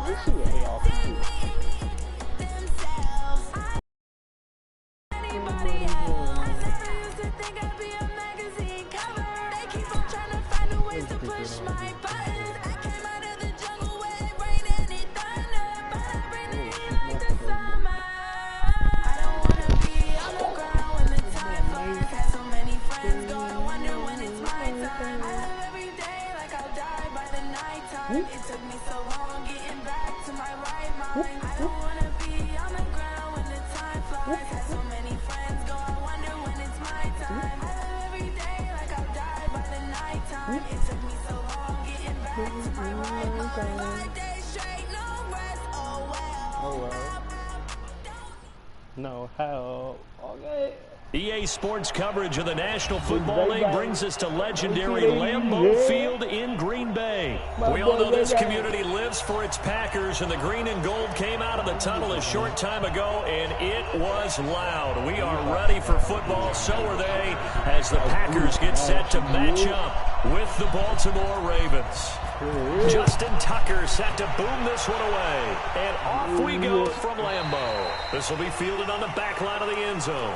Let's see what y'all can do. It took me so long getting back to my right mind. I don't wanna be on the ground when the time flies. Had so many friends go, I wonder when it's my time. I live every day like I'll die by the nighttime. It took me so long getting back to my right mind. 5 days straight, no rest, oh well. Oh well. No help. Okay. EA Sports coverage of the National Football League brings us to legendary Lambeau Field in Green Bay. We all know this community lives for its Packers, and the green and gold came out of the tunnel a short time ago, and it was loud. We are ready for football, so are they, as the Packers get set to match up with the Baltimore Ravens. Justin Tucker set to boom this one away, and off we go from Lambeau. This will be fielded on the back line of the end zone.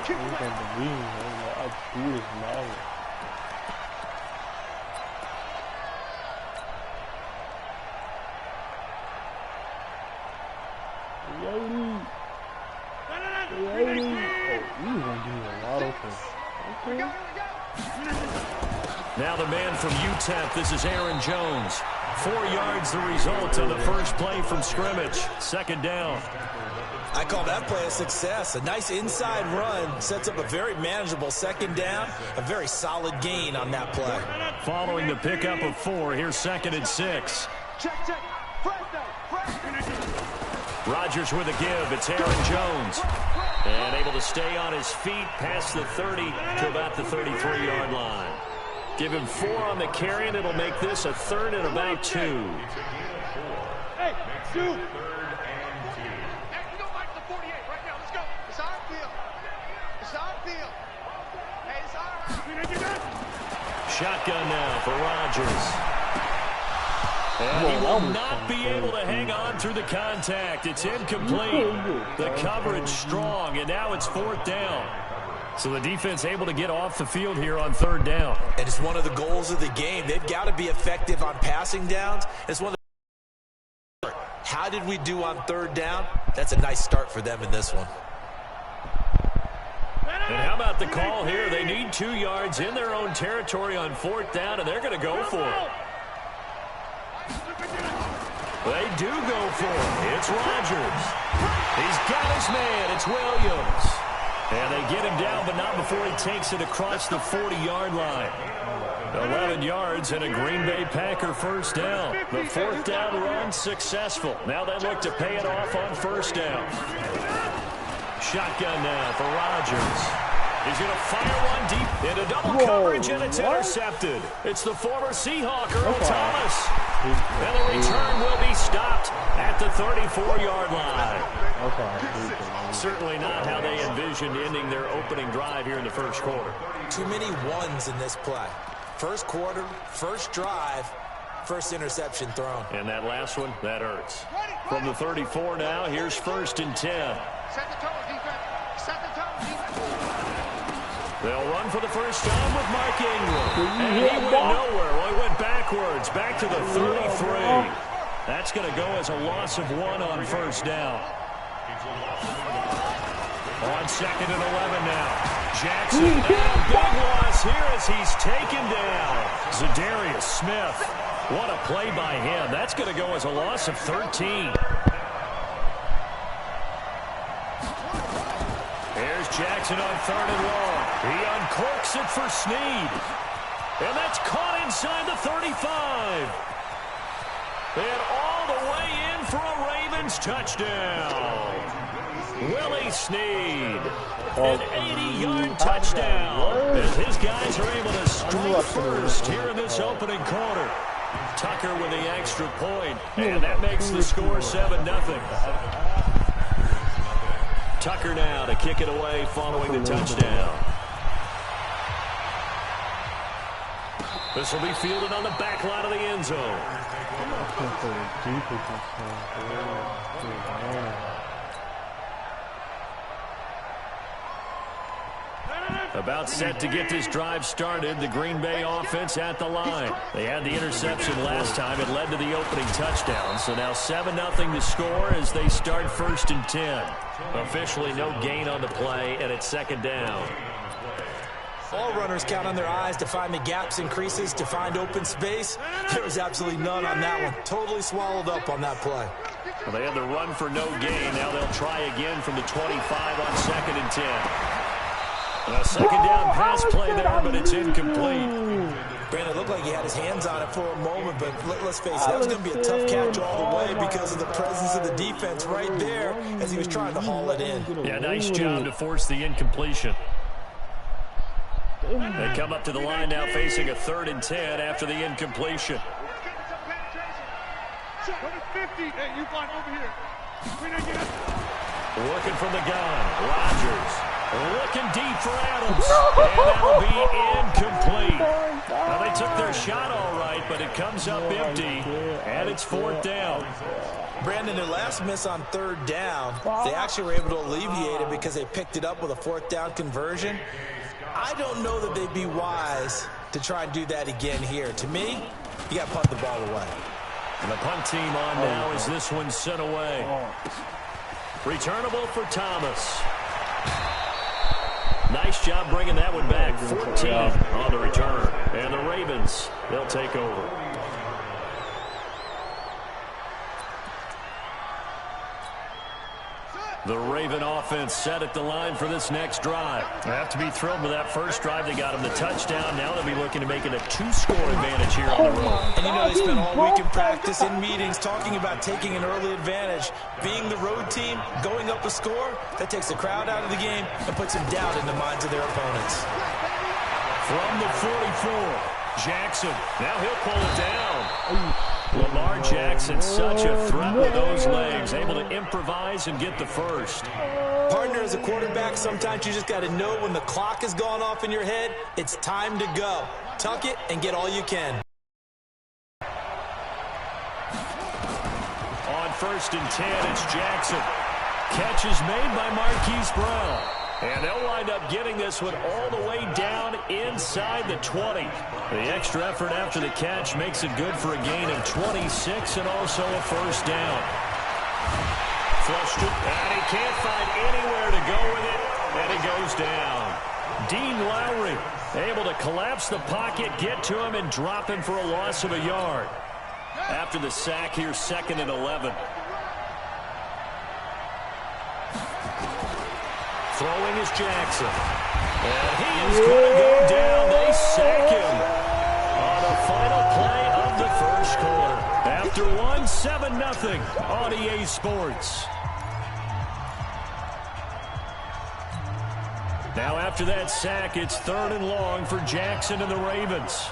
Now the man from UTEP, this is Aaron Jones. 4 yards the result on the first play from scrimmage. Second down. I call that play a success. A nice inside run sets up a very manageable second down. A very solid gain on that play. Following the pickup of 4, here's 2nd and 6. Check. Rodgers with a give. It's Aaron Jones. And able to stay on his feet past the 30 to about the 33-yard line. Give him 4 on the carry, and it'll make this a 3rd and about 2. Hey, 2. You don't like the 48 right now. Let's go. It's our field. It's our field. Hey, it's our Shotgun now for Rodgers. And he will not be able to hang on through the contact. It's incomplete. The coverage strong, and now it's 4th down. So the defense able to get off the field here on 3rd down. And it's one of the goals of the game. They've got to be effective on passing downs. It's one of the... How did we do on 3rd down? That's a nice start for them in this one. And how about the call here? They need 2 yards in their own territory on 4th down, and they're going to go for it. They do go for it. It's Rodgers. He's got his man. It's Williams. And they get him down, but not before he takes it across the 40-yard line. 11 yards and a Green Bay Packer first down. The 4th down run successful. Now they look to pay it off on 1st down. Shotgun now for Rodgers. He's going to fire one deep into double coverage, and it's intercepted. It's the former Seahawk, Earl Thomas. And the return will be stopped at the 34-yard line. Certainly not how they envisioned ending their opening drive here in the first quarter. Too many ones in this play. First quarter, first drive, first interception thrown. And that last one, that hurts. From the 34 now, here's 1st and 10. Set the tone, defense. Set the tone, defense. They'll run for the first time with Mark Ingram. And he went nowhere. Well, he went backwards, back to the 33. That's going to go as a loss of 1 on 1st down. On 2nd and 11 now. Jackson, big loss here as he's taken down. Zadarius Smith. What a play by him. That's going to go as a loss of 13. Here's Jackson on 3rd and long. He uncorks it for Snead. And that's caught inside the 35. And all the way in for a Ravens touchdown. Willie Snead. An 80-yard touchdown. As his guys are able to strike first here in this opening quarter. Tucker with the extra point. And that makes the score 7-0. Tucker now to kick it away following the touchdown. This will be fielded on the back line of the end zone. About set to get this drive started, the Green Bay offense at the line. They had the interception last time. It led to the opening touchdown. So now 7-0 to score as they start 1st and 10. Officially no gain on the play, and it's 2nd down. All runners count on their eyes to find the gaps and creases, to find open space. There was absolutely none on that one. Totally swallowed up on that play. Well, they had the run for no gain. Now they'll try again from the 25 on 2nd and 10. A 2nd down pass play there, but it's incomplete. Brandon, it looked like he had his hands on it for a moment, but let's face it, that was going to be a tough catch all the way because of the presence of the defense right there as he was trying to haul it in. Yeah, nice job to force the incompletion. They come up to the line now facing a 3rd and 10 after the incompletion. Hey, you blind over here. Looking from the gun, Rodgers. Looking deep for Adams. And that'll be incomplete. Now they took their shot all right, but it comes up empty, and it's 4th down. Brandon, their last miss on 3rd down, they actually were able to alleviate it because they picked it up with a 4th down conversion. I don't know that they'd be wise to try and do that again here. To me, you got to punt the ball away. And the punt team on now as this one's sent away. Returnable for Thomas. Nice job bringing that one back. 14 on the return. And the Ravens, they'll take over. The Raven offense set at the line for this next drive. They have to be thrilled with that first drive. They got them the touchdown. Now they'll be looking to make it a 2-score advantage here on the road. And you know, they spent all week in practice, in meetings, talking about taking an early advantage. Being the road team, going up a score, that takes the crowd out of the game and puts some doubt in the minds of their opponents. From the 44, Jackson. Now he'll pull it down. Lamar Jackson, such a threat with those legs, able to improvise and get the first. Partner, as a quarterback, sometimes you just got to know when the clock has gone off in your head, it's time to go. Tuck it and get all you can. On 1st and 10, it's Jackson. Catch is made by Marquise Brown. And they'll wind up getting this one all the way down inside the 20. The extra effort after the catch makes it good for a gain of 26 and also a 1st down. Flushed it, and he can't find anywhere to go with it, and it goes down. Dean Lowry able to collapse the pocket, get to him, and drop him for a loss of a yard. After the sack here, 2nd and 11. Throwing is Jackson. And he is going to go down. They sack him on the final play of the first quarter. After one, 7-0 on EA Sports. Now after that sack, it's 3rd and long for Jackson and the Ravens.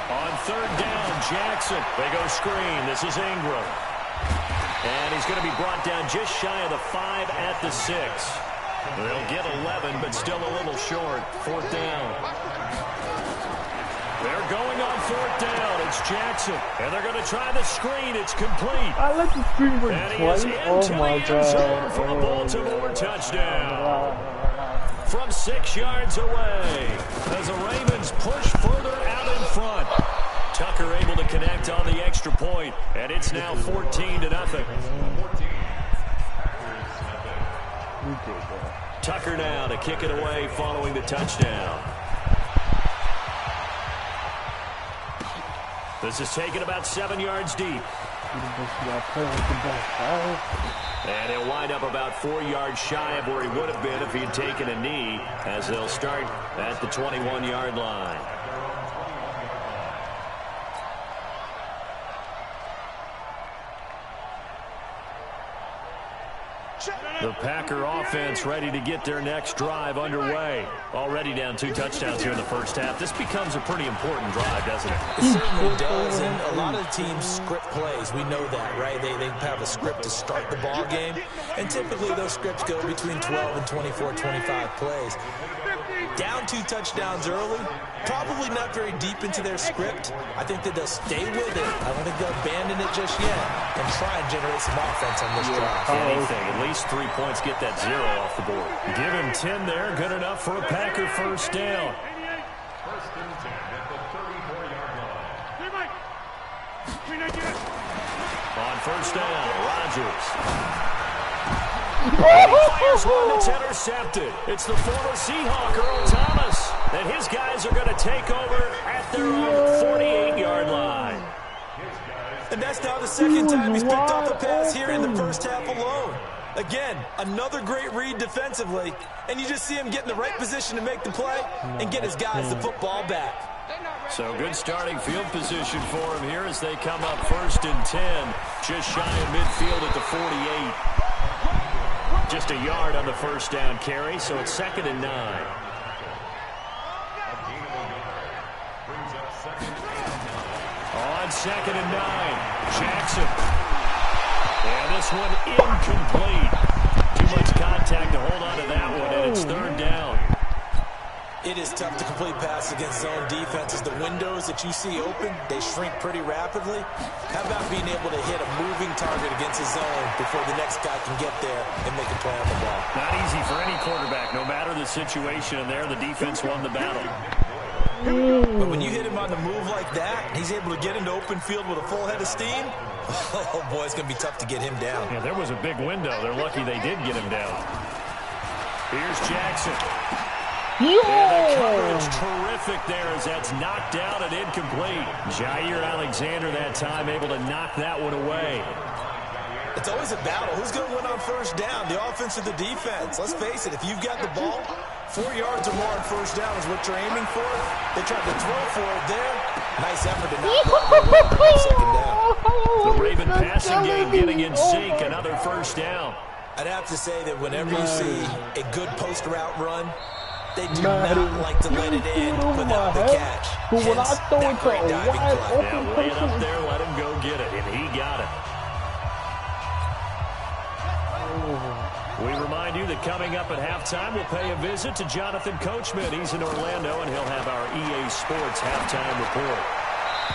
On 3rd down, Jackson. They go screen. This is Ingram. And he's going to be brought down just shy of the 5 at the 6. They'll get 11, but still a little short. 4th down. They're going on 4th down. It's Jackson. And they're going to try the screen. It's complete. I let the screen work And he twice. is into Oh the my end god. zone for a Baltimore touchdown. From 6 yards away, as the Ravens push further out in front. Tucker able to connect on the extra point, and it's now 14-0. Tucker now to kick it away following the touchdown. This is taken about 7 yards deep. And he'll wind up about 4 yards shy of where he would have been if he had taken a knee, as they'll start at the 21-yard line. The Packer offense ready to get their next drive underway. Already down 2 touchdowns here in the first half. This becomes a pretty important drive, doesn't it? It certainly does, and a lot of the teams script plays. We know that, right? They have a script to start the ball game, and typically those scripts go between 12 and 24, 25 plays. Down 2 touchdowns early, probably not very deep into their script. I think that they'll stay with it. I don't think they'll abandon it just yet and try and generate some offense on this drive. Anything, at least 3 points, get that 0 off the board. Give him 10 there, good enough for a Packer first down. First and 10 at the 34-yard line. On first down, Rodgers. Fires one that's intercepted. It's the former Seahawk, Earl Thomas. And his guys are going to take over at their own 48-yard line. And that's now the second time he's picked off a pass here in the first half alone. Again, another great read defensively, and you just see him get in the right position to make the play and get his guys the football back. So good starting field position for him here as they come up first and 10, just shy of midfield at the 48. Just a yard on the first down carry, so it's 2nd and 9. On 2nd and 9, Jackson. And this one incomplete. Too much contact to hold on to that one, and it's 3rd down. It is tough to complete passes against zone defenses. The windows that you see open, they shrink pretty rapidly. How about being able to hit a moving target against a zone before the next guy can get there and make a play on the ball? Not easy for any quarterback. No matter the situation in there, the defense won the battle. But when you hit him on the move like that, he's able to get into open field with a full head of steam. Oh, boy, it's going to be tough to get him down. Yeah, there was a big window. They're lucky they did get him down. Here's Jackson. And the coverage terrific there as that's knocked out and incomplete. Jair Alexander that time able to knock that one away. It's always a battle. Who's going to win on first down, the offense or the defense? Let's face it, if you've got the ball, 4 yards or more on first down is what you're aiming for. They tried to throw for it there. Nice effort to knock that on second down. The Raven passing game getting in sync, another first down. I'd have to say that whenever you see a good post route run, they do not like to let it in without the catch. Hence, that great diving play. Yeah, lay it up there, let him go get it, and he got it. We remind you that coming up at halftime, we'll pay a visit to Jonathan Coachman. He's in Orlando, and he'll have our EA Sports halftime report.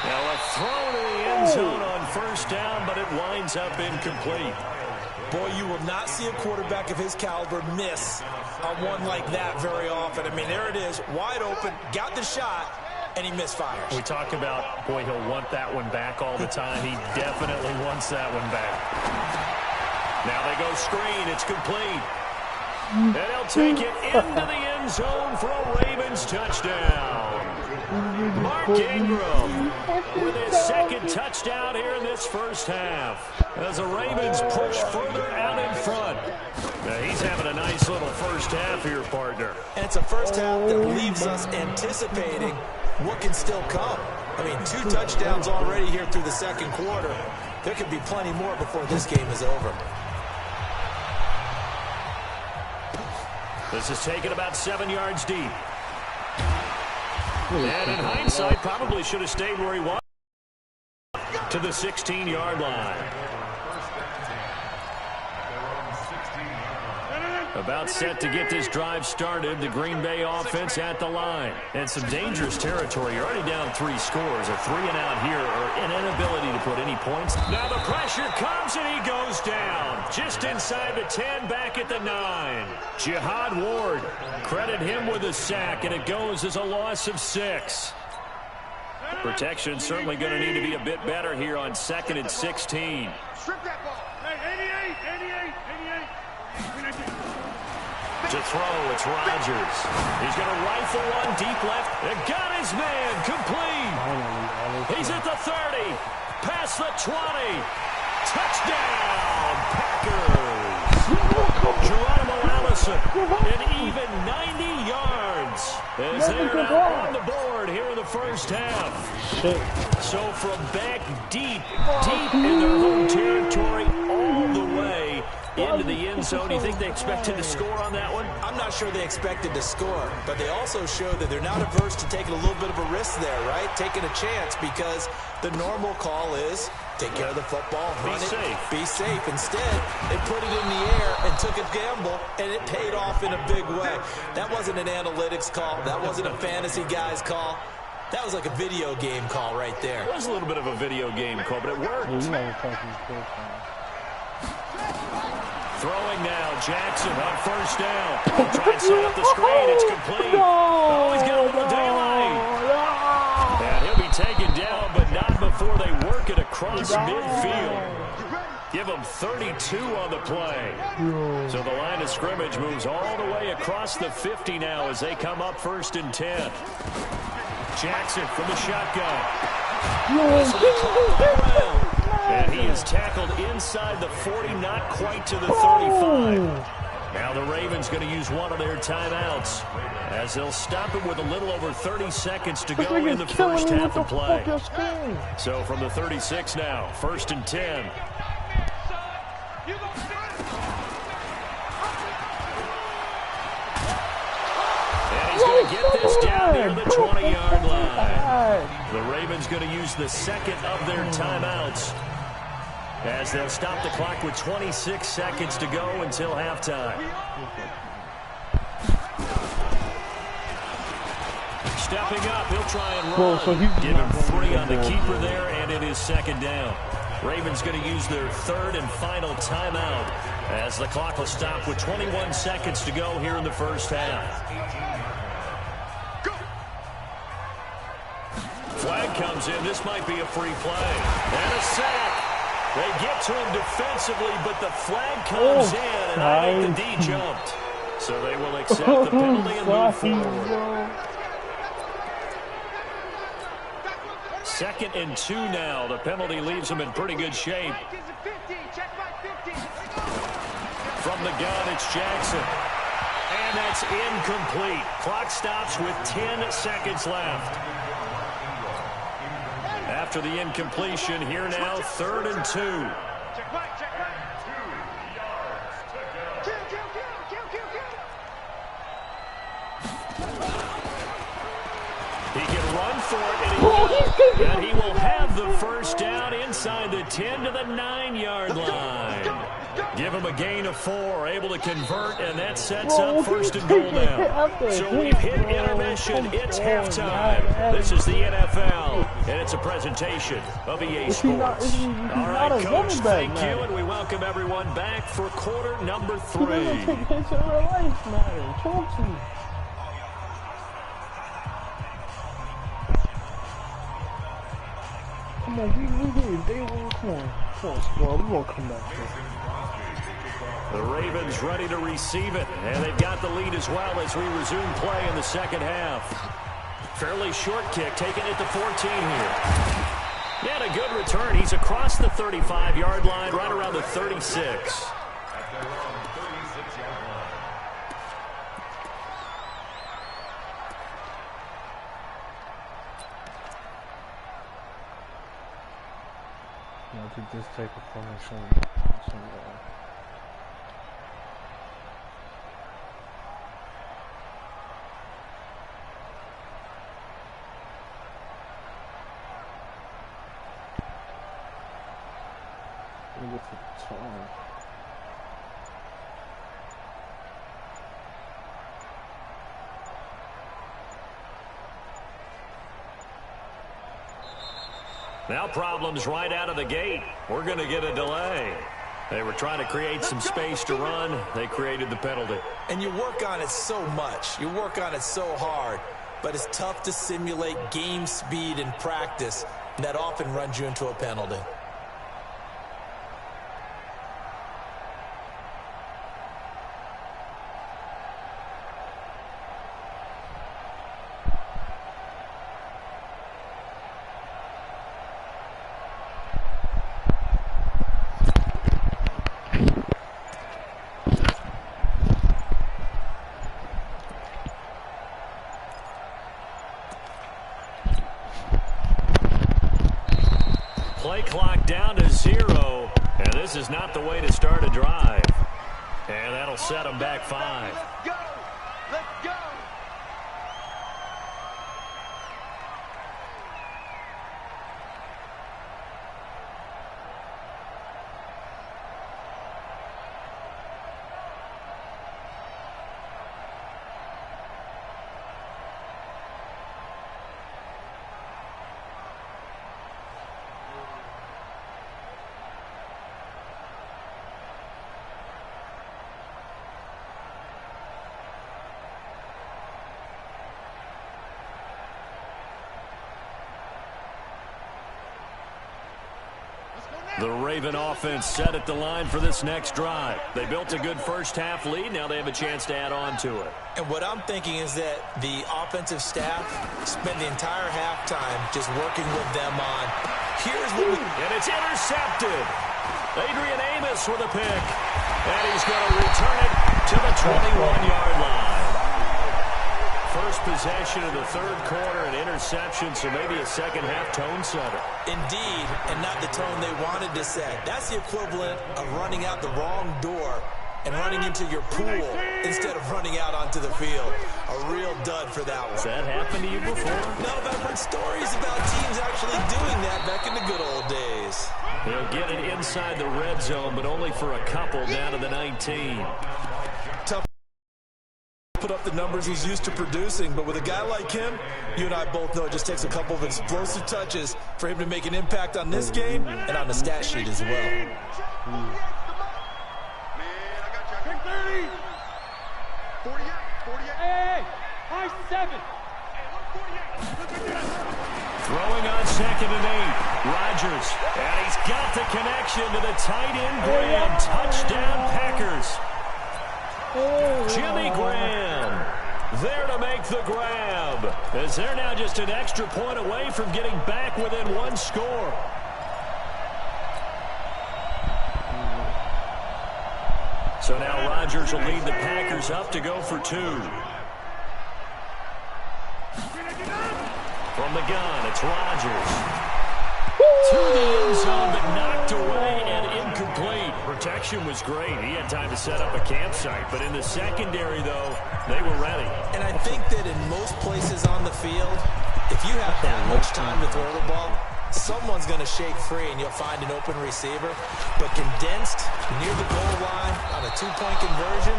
Now a throw to the end zone on first down, but it winds up incomplete. Boy, you will not see a quarterback of his caliber miss on one like that very often. I mean, there it is, wide open, got the shot, and he misfires. We talk about, boy, he'll want that one back all the time. He definitely wants that one back. Now they go screen. It's complete. And they'll take it into the end zone for a Ravens touchdown. Mark Ingram with his second touchdown here in this first half. As the Ravens push further out in front. Now he's having a nice little first half here, partner. And it's a first half that leaves us anticipating what can still come. I mean, 2 touchdowns already here through the second quarter. There could be plenty more before this game is over. This is taken about 7 yards deep. And in hindsight, probably should have stayed where he was. To the 16-yard line. About set to get this drive started. The Green Bay offense at the line. And some dangerous territory. You're already down 3 scores. A 3-and-out here or an inability to put any points. Now the pressure comes and he goes down. Just inside the 10, back at the 9. Jihad Ward. Credit him with a sack, and it goes as a loss of 6. Protection certainly going to need to be a bit better here on 2nd and 16. Strip that ball. Hey, 88. To throw, it's Rodgers. He's going to rifle one deep left. And got his man complete. He's at the 30. Past the 20. Touchdown, Packers. Geronimo Allison, an even 90 yards. As they're now on the board here in the first half. So from back deep in their home territory all the way into into the end zone. Do you think they expected to score on that one? I'm not sure they expected to score, but they also showed that they're not averse to taking a little bit of a risk there, right? Taking a chance, because the normal call is take care of the football, run it, be safe. Instead, they put it in the air and took a gamble, and it paid off in a big way. That wasn't an analytics call. That wasn't a fantasy guy's call. That was like a video game call right there. It was a little bit of a video game call, but it worked. Throwing now, Jackson on first down. He'll try and set up the screen. It's complete. Oh, he's got a little daylight. And he'll be taken down, but not before they work it across midfield. Give him 32 on the play. So the line of scrimmage moves all the way across the 50 now as they come up 1st and 10. Jackson from the shotgun. And he is tackled inside the 40, not quite to the 35. Now the Ravens going to use one of their timeouts as they'll stop it with a little over 30 seconds to go in the first half of play. So from the 36 now, 1st and 10. He's going to get this down near the 20-yard line. The Ravens going to use the second of their timeouts as they'll stop the clock with 26 seconds to go until halftime. Stepping up, he'll try and run. Give him 3 on the keeper there, and it is 2nd down. Ravens going to use their 3rd and final timeout as the clock will stop with 21 seconds to go here in the first half. Flag comes in. This might be a free play. And a sack. They get to him defensively, but the flag comes in, and I think the D jumped. So they will accept the penalty and move forward. 2nd and 2 now. The penalty leaves them in pretty good shape. From the gun, it's Jackson. And that's incomplete. Clock stops with 10 seconds left. After the incompletion, here now, 3rd and 2. He can run for it, and he will have the first down inside the 10 to the 9-yard line. Give him a gain of 4, able to convert, and that sets up 1st and goal now. So we've hit intermission. It's halftime. This is the NFL, and it's a presentation of EA Sports. All right, Coach, thank you, and we welcome everyone back for quarter number 3. Come on, we here. Day one. Come on, squad. We're going to come back here. The Ravens ready to receive it, and they've got the lead as well as we resume play in the second half. Fairly short kick, taking it to 14 here. And a good return. He's across the 35-yard line, right around the 36. I could just take a phone somewhere. Look at the time. Now problems right out of the gate. We're going to get a delay. They were trying to create some space to run. They created the penalty. And you work on it so much. You work on it so hard. But it's tough to simulate game speed in practice. And that often runs you into a penalty. Play clock down to 0, and this is not the way to start a drive. And that'll set them back 5. Let's go. Let's go. The Raven offense set at the line for this next drive. They built a good first-half lead. Now they have a chance to add on to it. And what I'm thinking is that the offensive staff spent the entire halftime just working with them on, here's what we... And it's intercepted. Adrian Amos with a pick. And he's going to return it to the 21-yard line. First possession of the third quarter, an interception, so maybe a second-half tone setter. Indeed, and not the tone they wanted to set. That's the equivalent of running out the wrong door and running into your pool instead of running out onto the field. A real dud for that one. Has that happened to you before? No, but I've heard stories about teams actually doing that back in the good old days. He'll get it inside the red zone, but only for a couple down to the 19. Tough put up the numbers he's used to producing, but with a guy like him, you and I both know it just takes a couple of explosive touches for him to make an impact on this game and on the stat sheet as well. Man, I got you. 30. 48. 48. Hey, high 7. Hey, look, 48. Throwing on 2nd and 8. Rodgers. And he's got the connection to the tight end Graham. Touchdown Packers. Jimmy Graham there to make the grab, as they're now just an extra point away from getting back within one score. So now Rodgers will lead the Packers up to go for 2. From the gun, it's Rodgers. To the end zone, but knocked away and incomplete. Protection was great. He had time to set up a campsite, but in the secondary, though, they were ready. And I think that in most places on the field, if you have that much time to throw the ball, someone's going to shake free and you'll find an open receiver. But condensed near the goal line on a 2-point conversion,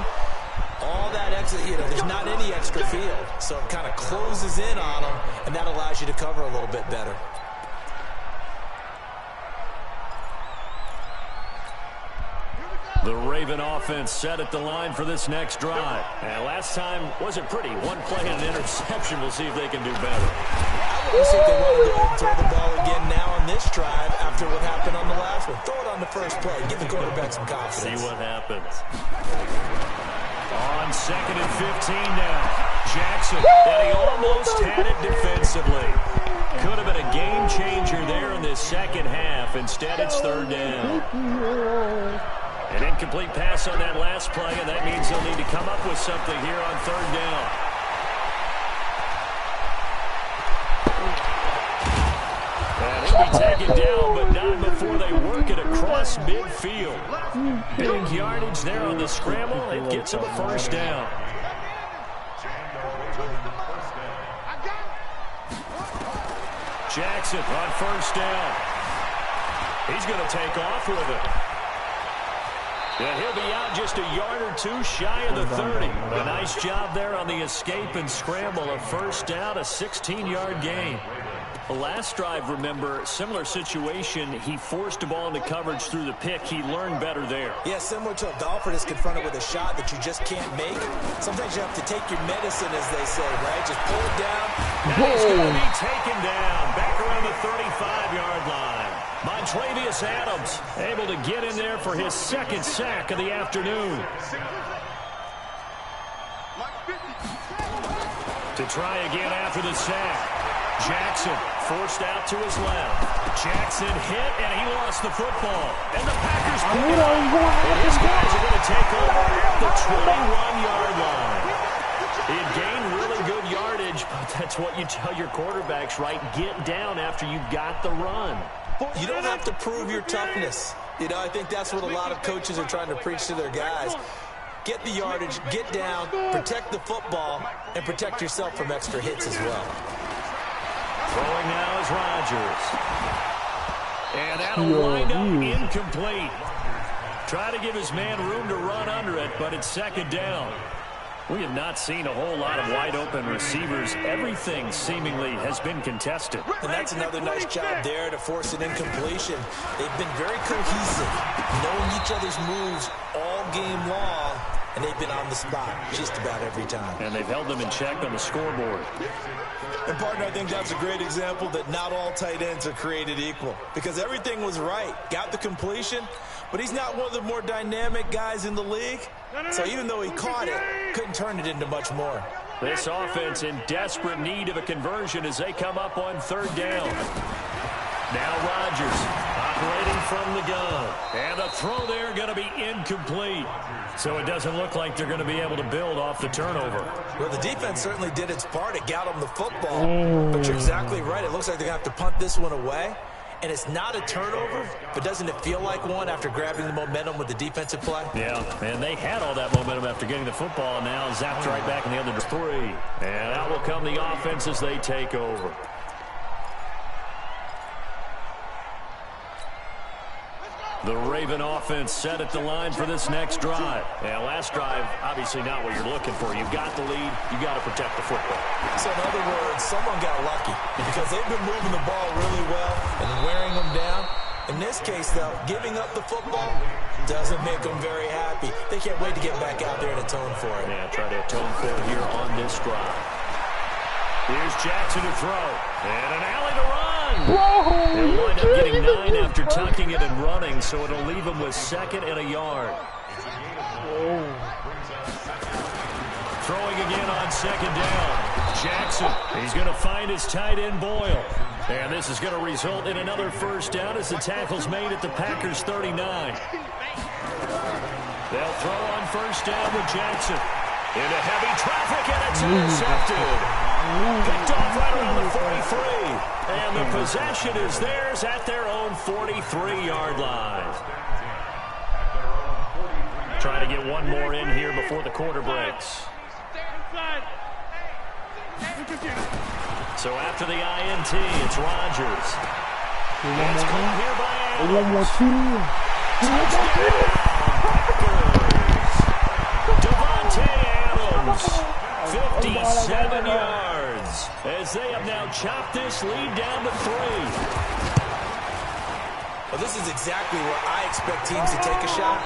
all that extra, there's not any extra field. So it kind of closes in on them, and that allows you to cover a little bit better. The Raven offense set at the line for this next drive. And last time wasn't pretty. One play and an interception. We'll see if they can do better. I want to see if they want to go ahead and throw the ball again now on this drive after what happened on the last one. Throw it on the first play. Give the quarterback some confidence. See what happens. On 2nd and 15 now. Jackson, and he almost had it defensively. Could have been a game changer there in this second half. Instead, it's 3rd down. An incomplete pass on that last play, and that means they'll need to come up with something here on 3rd down. And he'll be taken down, but not before they work it across midfield. Big yardage there on the scramble. It gets him a 1st down. Jackson on 1st down. He's going to take off with it. And he'll be out just a yard or 2 shy of the 30. A nice job there on the escape and scramble. A 1st down, a 16-yard gain. The last drive, remember, similar situation. He forced the ball into coverage through the pick. He learned better there. Yeah, similar to a golfer that's confronted with a shot that you just can't make. Sometimes you have to take your medicine, as they say, right? Just pull it down. And he's going to be taken down back around the 35-yard line. Montravius Adams able to get in there for his 2nd sack of the afternoon. To try again after the sack. Jackson forced out to his left. Jackson hit, and he lost the football. And the Packers pick it up. And his guys are going to take over at the 21-yard line. He had gained really good yardage, but that's what you tell your quarterbacks, right? Get down after you've got the run. You don't have to prove your toughness. I think that's what a lot of coaches are trying to preach to their guys. get the yardage, get down, protect the football, and protect yourself from extra hits as well. Throwing now is Rodgers. And that'll wind up incomplete. Try to give his man room to run under it, but it's second down. We have not seen a whole lot of wide-open receivers. Everything seemingly has been contested. And that's another nice job there to force an incompletion. They've been very cohesive, knowing each other's moves all game long, and they've been on the spot just about every time. And they've held them in check on the scoreboard. And, partner, I think that's a great example that not all tight ends are created equal, because everything was right. Got the completion, but he's not one of the more dynamic guys in the league. So even though he caught it, couldn't turn it into much more. This offense in desperate need of a conversion as they come up on third down. Now Rodgers operating from the gun. And the throw there going to be incomplete. So it doesn't look like they're going to be able to build off the turnover. Well, the defense certainly did its part. It got them the football. But you're exactly right. It looks like they're going to have to punt this one away. And it's not a turnover, but doesn't it feel like one after grabbing the momentum with the defensive play? Yeah, and they had all that momentum after getting the football, and now zapped right back in the other three. And out will come the offense as they take over. The Raven offense set at the line for this next drive. And last drive, obviously not what you're looking for. You've got the lead. You've got to protect the football. So in other words, someone got lucky because they've been moving the ball really well and wearing them down. In this case, though, giving up the football doesn't make them very happy. They can't wait to get back out there and atone for it. Yeah, try to atone for it here on this drive. Here's Jackson to throw. And an alley to run. They'll wind up getting 9 after tucking it and running, so it'll leave them with second and a yard. Throwing again on second down. Jackson, he's going to find his tight end Boyle. And this is going to result in another first down as the tackle's made at the Packers 39. They'll throw on first down with Jackson. Into heavy traffic, and it's intercepted. Picked off right around the 43. And the possession is theirs at their own 43-yard line. Trying to get one more in here before the quarter breaks. So after the INT, it's Rodgers. It's caught here by Adams. Devontae Adams, 57 yards, as they have now chopped this lead down to 3. Well, this is exactly where I expect teams to take a shot.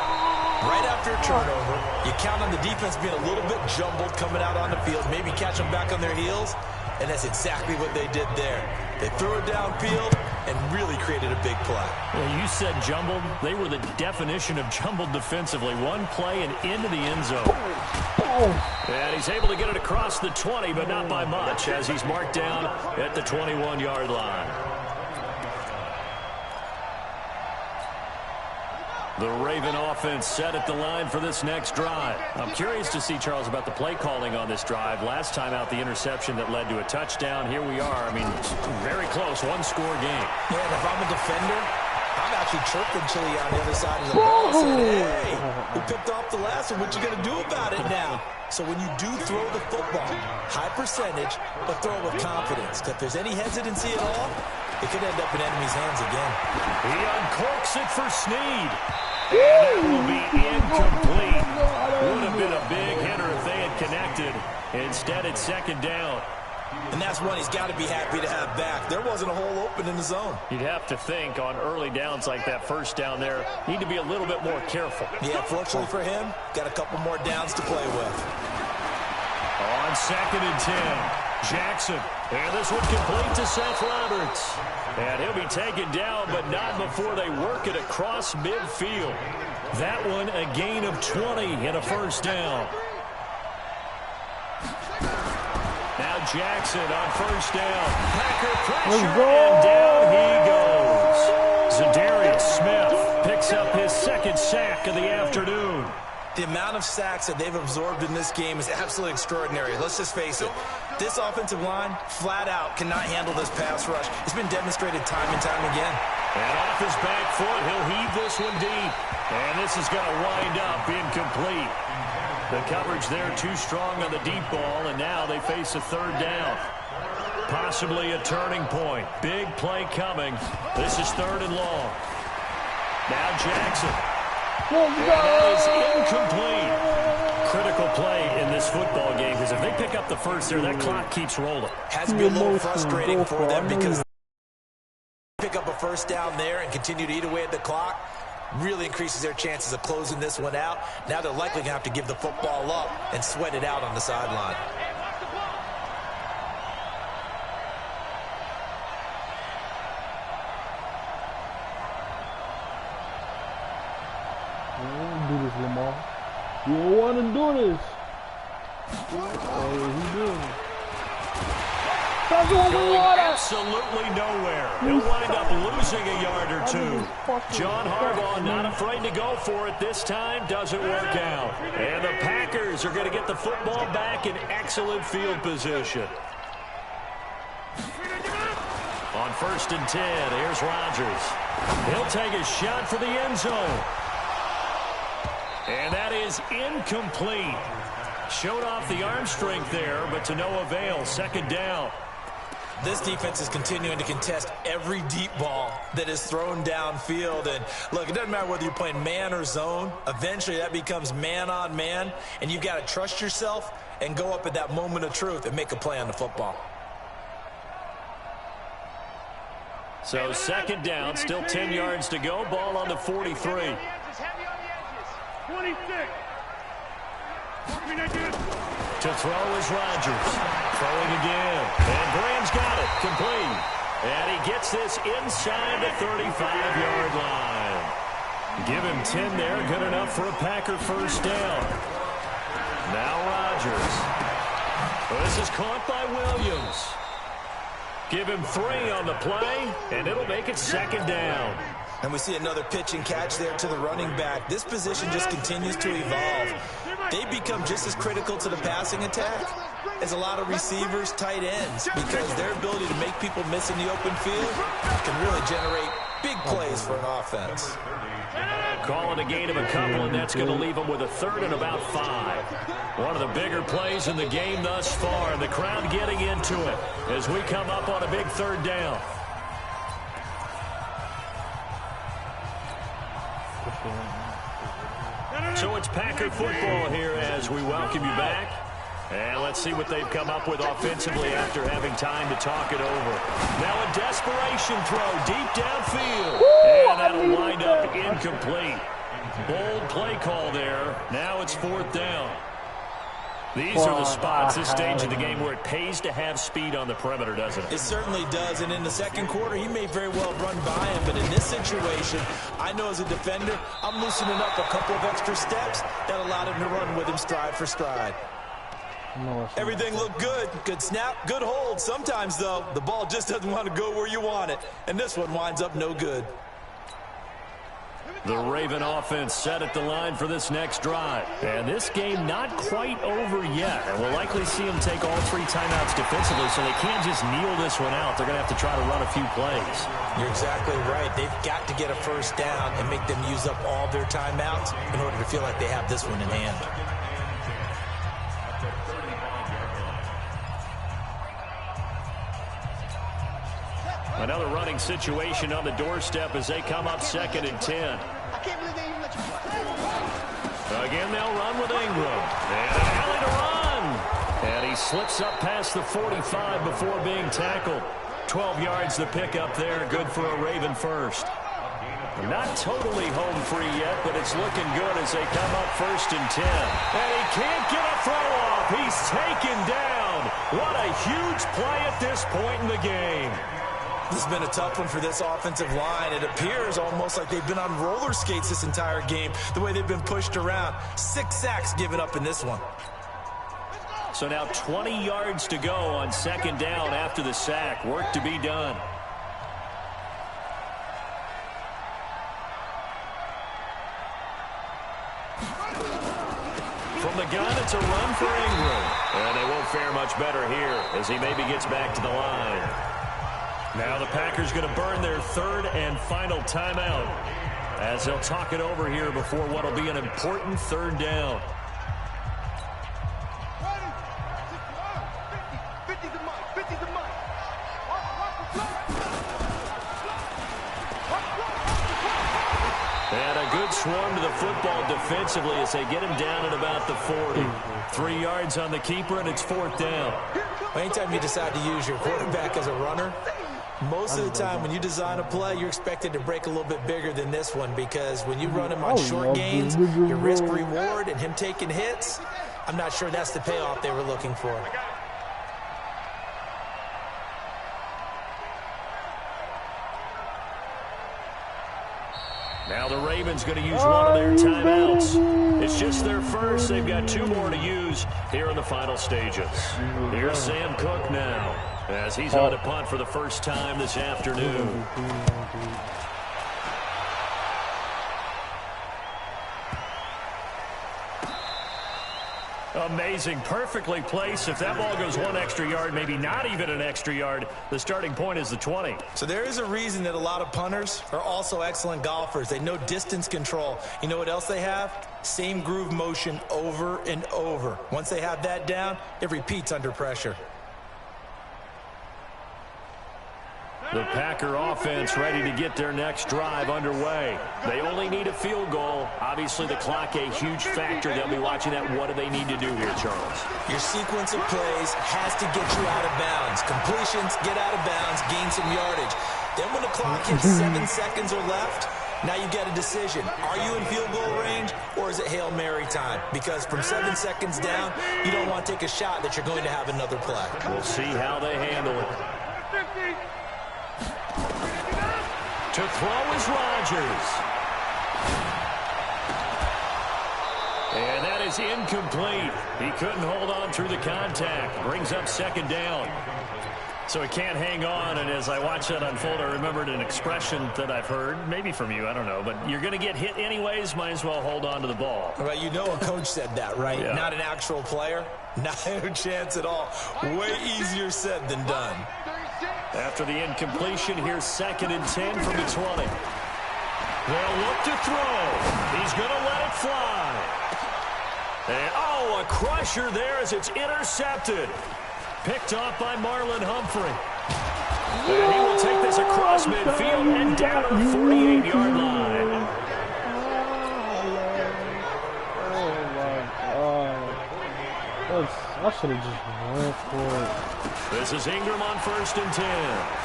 Right after a turnover, you count on the defense being a little bit jumbled coming out on the field, maybe catch them back on their heels, and that's exactly what they did there. They threw it downfield and really created a big play. Well, you said jumbled. They were the definition of jumbled defensively. One play and into the end zone. And he's able to get it across the 20, but not by much, as he's marked down at the 21-yard line. The Raven offense set at the line for this next drive. I'm curious to see, Charles, about the play calling on this drive. Last time out, the interception that led to a touchdown. Here we are. I mean, very close, one-score game. Yeah, and if I'm a defender, I'm actually chirping Chili on the other side of the ball saying, hey, we picked off the last one. What you going to do about it now? So when you do throw the football, high percentage, but throw it with confidence. If there's any hesitancy at all, it could end up in enemy's hands again. He uncorks it for Snead. And that will be incomplete. Would have been a big hitter if they had connected. Instead, it's second down. And that's one he's got to be happy to have back. There wasn't a hole open in the zone. You'd have to think on early downs like that first down there, need to be a little bit more careful. Yeah, fortunately for him, got a couple more downs to play with. On second and 10, Jackson. And this one complete to Seth Roberts. And he'll be taken down, but not before they work it across midfield. That one a gain of 20 and a first down. Now Jackson on first down. Packer pressure, and down he goes. Zadarius Smith picks up his second sack of the afternoon. The amount of sacks that they've absorbed in this game is absolutely extraordinary. Let's just face it. This offensive line, flat out, cannot handle this pass rush. It's been demonstrated time and time again. And off his back foot, he'll heave this one deep. And this is going to wind up incomplete. The coverage there too strong on the deep ball, and now they face a third down. Possibly a turning point. Big play coming. This is 3rd and long. Now Jackson. And that is incomplete. Critical play in this football game, because if they pick up the first there, that clock keeps rolling. Has to be a little frustrating for them because pick up a first down there and continue to eat away at the clock. Really increases their chances of closing this one out. Now they're likely going to have to give the football up and sweat it out on the sideline. You don't want to do this, Lamar. You don't want to do this. What he doing? Going absolutely nowhere. He'll wind up losing a yard or two. John Harbaugh not afraid to go for it this time. Doesn't work out. And the Packers are going to get the football back in excellent field position. On 1st and 10, here's Rodgers. He'll take a shot for the end zone. And that is incomplete. Showed off the arm strength there, but to no avail. 2nd down. This defense is continuing to contest every deep ball that is thrown downfield. And look, it doesn't matter whether you're playing man or zone. Eventually that becomes man on man, and you've got to trust yourself and go up at that moment of truth and make a play on the football. So 2nd down, still 10 yards to go. Ball on the 43. 26. To throw is Rodgers. Throwing again. And Graham's got it. Complete. And he gets this inside the 35-yard line. Give him 10 there. Good enough for a Packer first down. Now Rodgers. This is caught by Williams. Give him 3 on the play, and it'll make it 2nd down. And we see another pitch and catch there to the running back. This position just continues to evolve. They become just as critical to the passing attack as a lot of receivers, tight ends, because their ability to make people miss in the open field can really generate big plays for an offense. Calling a gain of a couple, and that's going to leave them with a 3rd and about 5. One of the bigger plays in the game thus far, and the crowd getting into it as we come up on a big 3rd down. So it's Packer football here as we welcome you back. And let's see what they've come up with offensively after having time to talk it over. Now a desperation throw deep downfield. And that'll wind up incomplete. Bold play call there. Now it's 4th down. These are the spots, this stage of the game, where it pays to have speed on the perimeter, doesn't it? It certainly does, and in the 2nd quarter, he may very well run by him, but in this situation, I know as a defender, I'm loosening up a couple of extra steps that allowed him to run with him stride for stride. Everything looked good. Good snap, good hold. Sometimes, though, the ball just doesn't want to go where you want it, and this one winds up no good. The Raven offense set at the line for this next drive. And this game not quite over yet. And we'll likely see them take all 3 timeouts defensively, so they can't just kneel this one out. They're going to have to try to run a few plays. You're exactly right. They've got to get a first down and make them use up all their timeouts in order to feel like they have this one in hand. Another running situation on the doorstep as they come up 2nd and 10. Again, they'll run with Ingram. And an alley to run. And he slips up past the 45 before being tackled. 12 yards to pick up there. Good for a Raven first. Not totally home free yet, but it's looking good as they come up 1st and 10. And he can't get a throw off. He's taken down. What a huge play at this point in the game. This has been a tough one for this offensive line. It appears almost like they've been on roller skates this entire game, the way they've been pushed around. 6 sacks given up in this one. So now 20 yards to go on 2nd down after the sack. Work to be done. From the gun, it's a run for Ingram. And they won't fare much better here as he maybe gets back to the line. Now the Packers going to burn their 3rd and final timeout as they'll talk it over here before what will be an important 3rd down. And a good swarm to the football defensively as they get him down at about the 40. 3 yards on the keeper, and it's 4th down. Anytime you decide to use your quarterback as a runner, most of the time when you design a play, you're expected to break a little bit bigger than this one, because when you run him on short gains, your risk-reward and him taking hits, I'm not sure that's the payoff they were looking for. Now the Ravens going to use one of their timeouts. It's just their first. They've got 2 more to use here in the final stages. Here's Sam Cook now as he's on to punt for the first time this afternoon. Amazing. Perfectly placed. If that ball goes 1 extra yard, maybe not even an extra yard, the starting point is the 20. So there is a reason that a lot of punters are also excellent golfers. They know distance control. You know what else they have? Same groove motion over and over. Once they have that down, it repeats under pressure. The Packer offense ready to get their next drive underway. They only need a field goal. Obviously, the clock a huge factor. They'll be watching that. What do they need to do here, Charles? Your sequence of plays has to get you out of bounds. Completions, get out of bounds, gain some yardage. Then when the clock hits 7 seconds or left, now you get a decision. Are you in field goal range, or is it Hail Mary time? Because from 7 seconds down, you don't want to take a shot that you're going to have another play. We'll see how they handle it. To throw is Rodgers. And that is incomplete. He couldn't hold on through the contact. Brings up 2nd down. So he can't hang on, and as I watch that unfold, I remembered an expression that I've heard, maybe from you, I don't know, but you're going to get hit anyways, might as well hold on to the ball. Well, you know a coach said that, right? Yeah. Not an actual player. Not a chance at all. Way easier said than done. After the incompletion, here's 2nd and 10 from the 20. They'll look to throw. He's going to let it fly. And, oh, a crusher there as it's intercepted. Picked off by Marlon Humphrey. And he will take this across midfield and down to the 48-yard line. I should have just went for it. This is Ingram on 1st and 10.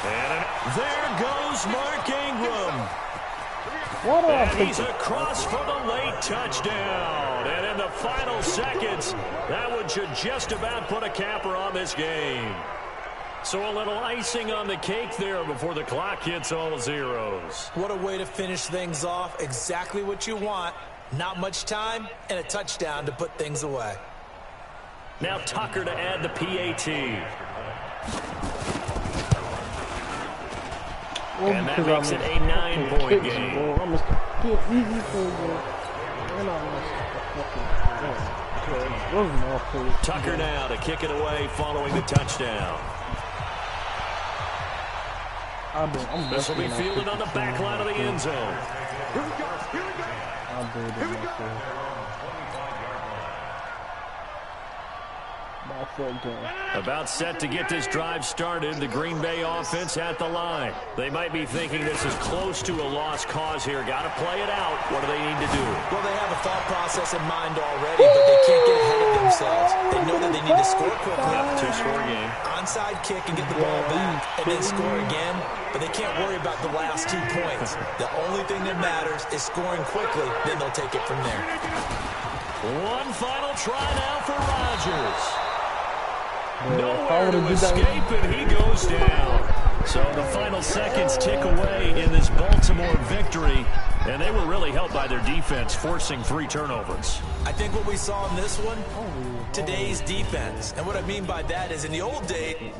And there goes Mark Ingram. And he's across for the late touchdown. And in the final seconds, that one should just about put a capper on this game. So a little icing on the cake there before the clock hits all zeros. What a way to finish things off. Exactly what you want. Not much time and a touchdown to put things away. Now Tucker to add the PAT. And that makes it a 9-point game. Tucker now to kick it away following the touchdown. This will be fielded on the back line of the end zone. Here we go. Here we go. About set to get this drive started, the Green Bay offense at the line. They might be thinking this is close to a lost cause here. Got to play it out. What do they need to do? Well, they have a thought process in mind already, but they can't get ahead of themselves. They know that they need to score quickly. Yep, 2-score game. Onside kick and get the ball back, and then score again. But they can't worry about the last 2 points. The only thing that matters is scoring quickly, then they'll take it from there. One final try now for Rodgers. Nowhere to escape, and he goes down. So the final seconds tick away in this Baltimore victory, and they were really helped by their defense, forcing 3 turnovers. I think what we saw in this one, today's defense. And what I mean by that is in the old days,